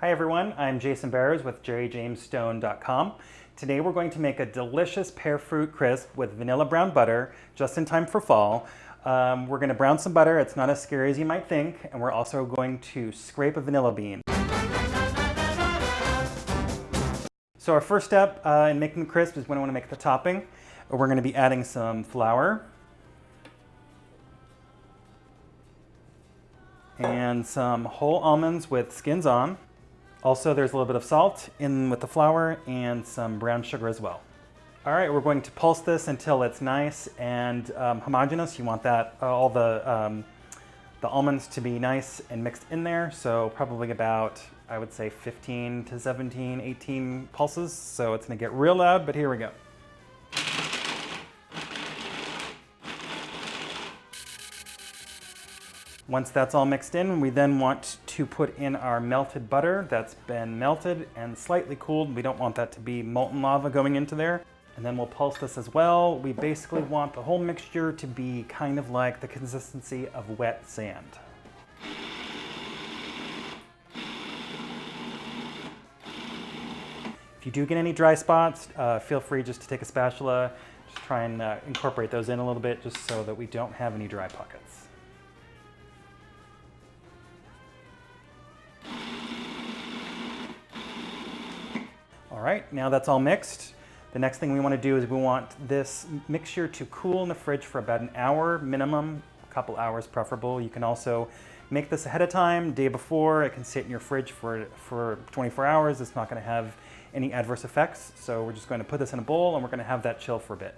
Hi everyone, I'm Jason Bears with jerryjamesstone.com. Today we're going to make a delicious pear fruit crisp with vanilla brown butter, just in time for fall. We're going to brown some butter. It's not as scary as you might think, and we're also going to scrape a vanilla bean. So our first step in making the crisp is when we want to make the topping. We're going to be adding some flour and some whole almonds with skins on. Also, there's a little bit of salt in with the flour and some brown sugar as well. All right, we're going to pulse this until it's nice and homogeneous. You want that all the almonds to be nice and mixed in there. So probably about, I would say 15 to 17, 18 pulses. So it's gonna get real loud, but here we go. Once that's all mixed in, we then want to put in our melted butter that's been melted and slightly cooled. We don't want that to be molten lava going into there. And then we'll pulse this as well. We basically want the whole mixture to be kind of like the consistency of wet sand. If you do get any dry spots, feel free just to take a spatula, just try and incorporate those in a little bit just so that we don't have any dry pockets. All right, now that's all mixed. The next thing we want to do is we want this mixture to cool in the fridge for about an hour minimum, a couple hours preferable. You can also make this ahead of time, day before. It can sit in your fridge for 24 hours. It's not going to have any adverse effects. So we're just going to put this in a bowl and we're going to have that chill for a bit.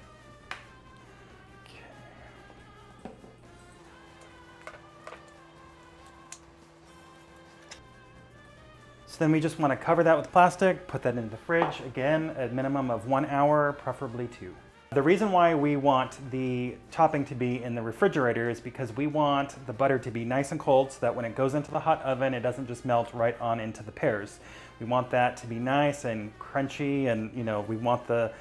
So then we just want to cover that with plastic, put that into the fridge, again, a minimum of 1 hour, preferably 2. The reason why we want the topping to be in the refrigerator is because we want the butter to be nice and cold so that when it goes into the hot oven, it doesn't just melt right on into the pears. We want that to be nice and crunchy, and we want the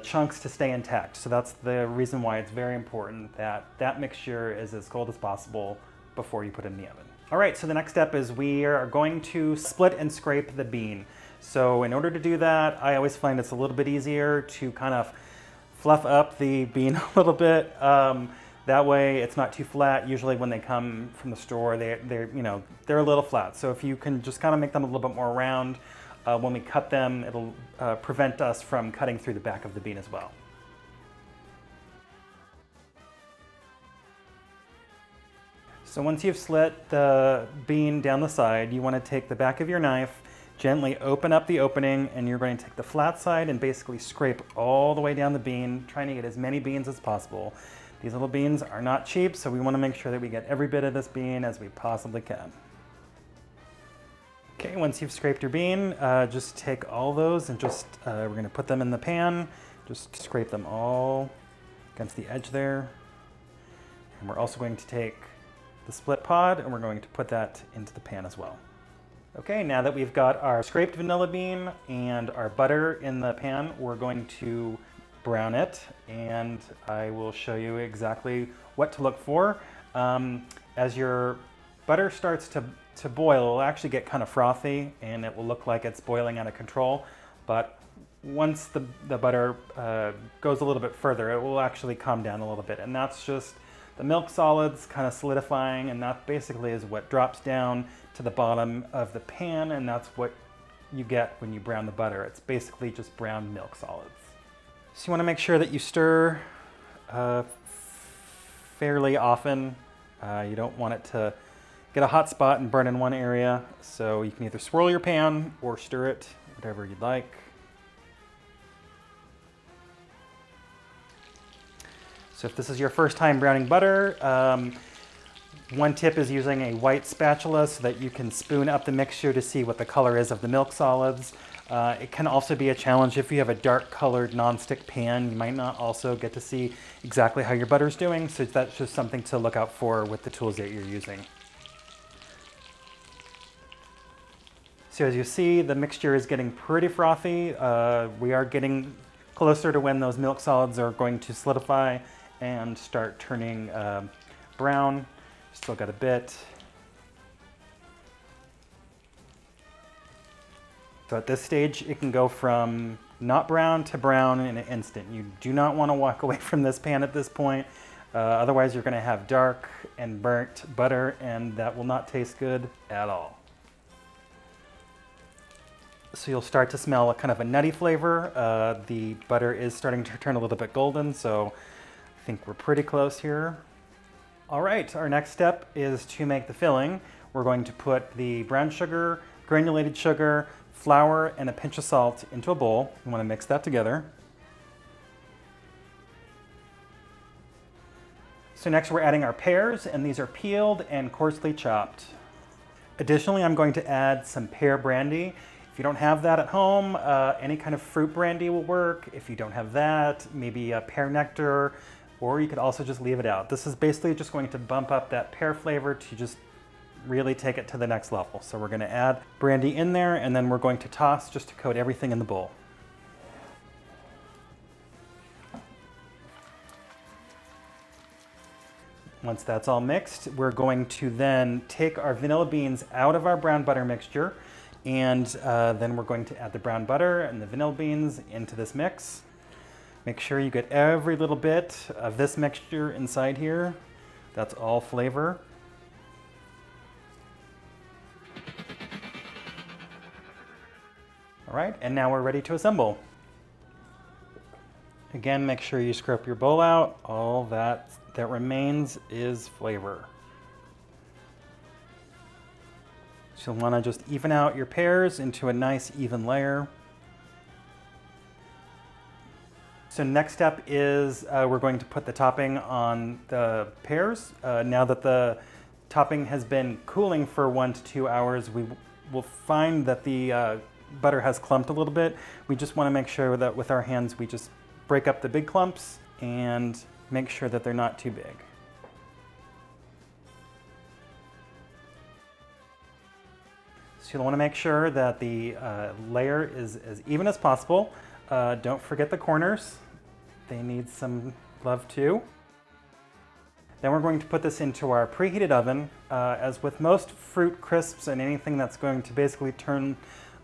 chunks to stay intact. So that's the reason why it's very important that that mixture is as cold as possible before you put it in the oven. All right, so the next step is we are going to split and scrape the bean. So in order to do that, I always find it's a little bit easier to kind of fluff up the bean a little bit. That way it's not too flat. Usually when they come from the store, they're a little flat. So if you can just kind of make them a little bit more round, when we cut them, it'll prevent us from cutting through the back of the bean as well. So once you've slit the bean down the side, you want to take the back of your knife, gently open up the opening, and you're going to take the flat side and basically scrape all the way down the bean, trying to get as many beans as possible. These little beans are not cheap, so we want to make sure that we get every bit of this bean as we possibly can. Okay, once you've scraped your bean, just take all those and just, we're going to put them in the pan. Just scrape them all against the edge there. And we're also going to take the split pod and we're going to put that into the pan as well. Okay, now that we've got our scraped vanilla bean and our butter in the pan, we're going to brown it, and I will show you exactly what to look for. As your butter starts to boil, it'll actually get kind of frothy and it will look like it's boiling out of control, but once the butter goes a little bit further, it will actually calm down a little bit, and that's just the milk solids kind of solidifying, and that basically is what drops down to the bottom of the pan, and that's what you get when you brown the butter. It's basically just browned milk solids. So you want to make sure that you stir fairly often. You don't want it to get a hot spot and burn in one area, so you can either swirl your pan or stir it, whatever you'd like. So if this is your first time browning butter, one tip is using a white spatula so that you can spoon up the mixture to see what the color is of the milk solids. It can also be a challenge if you have a dark colored nonstick pan. You might not also get to see exactly how your butter's doing, so that's just something to look out for with the tools that you're using. So as you see, the mixture is getting pretty frothy. We are getting closer to when those milk solids are going to solidify and start turning brown. Still got a bit. So at this stage, it can go from not brown to brown in an instant. You do not want to walk away from this pan at this point. Otherwise, you're going to have dark and burnt butter, and that will not taste good at all. So you'll start to smell a kind of a nutty flavor. The butter is starting to turn a little bit golden, so I think we're pretty close here. All right, our next step is to make the filling. We're going to put the brown sugar, granulated sugar, flour, and a pinch of salt into a bowl. You want to mix that together. So next we're adding our pears, and these are peeled and coarsely chopped. Additionally, I'm going to add some pear brandy. If you don't have that at home, any kind of fruit brandy will work. If you don't have that, maybe a pear nectar, or you could also just leave it out. This is basically just going to bump up that pear flavor to just really take it to the next level. So we're going to add brandy in there, and then we're going to toss just to coat everything in the bowl. Once that's all mixed, we're going to then take our vanilla beans out of our brown butter mixture, and then we're going to add the brown butter and the vanilla beans into this mix. Make sure you get every little bit of this mixture inside here. That's all flavor. All right, and now we're ready to assemble. Again, make sure you scrape your bowl out. All that remains is flavor. So you'll want to just even out your pears into a nice even layer. So next step is we're going to put the topping on the pears. Now that the topping has been cooling for 1 to 2 hours, we will find that the butter has clumped a little bit. We just want to make sure that with our hands we just break up the big clumps and make sure that they're not too big. So you'll want to make sure that the layer is as even as possible. Don't forget the corners. They need some love too. Then we're going to put this into our preheated oven. As with most fruit crisps and anything that's going to basically turn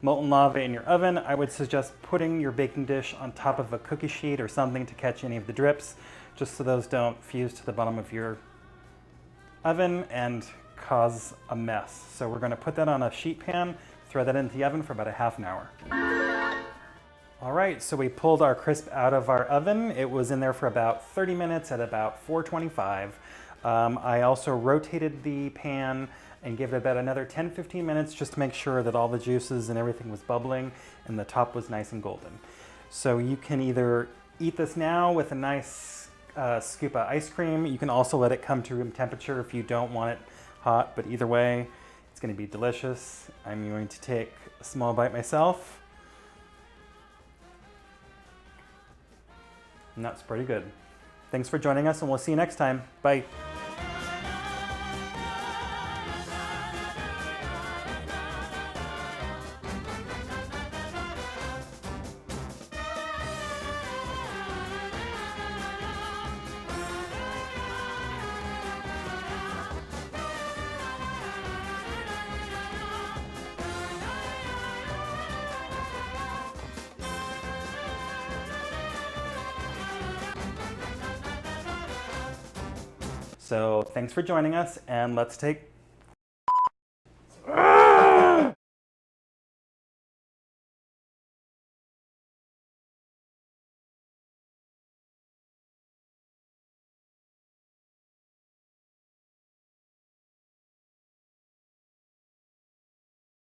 molten lava in your oven, I would suggest putting your baking dish on top of a cookie sheet or something to catch any of the drips, just so those don't fuse to the bottom of your oven and cause a mess. So we're going to put that on a sheet pan, throw that into the oven for about a half an hour. All right, so we pulled our crisp out of our oven. It was in there for about 30 minutes at about 425. I also rotated the pan and gave it about another 10-15 minutes just to make sure that all the juices and everything was bubbling and the top was nice and golden. So you can either eat this now with a nice scoop of ice cream. You can also let it come to room temperature if you don't want it hot, but either way, it's going to be delicious. I'm going to take a small bite myself. And that's pretty good. Thanks for joining us, and we'll see you next time. Bye. So thanks for joining us, and let's take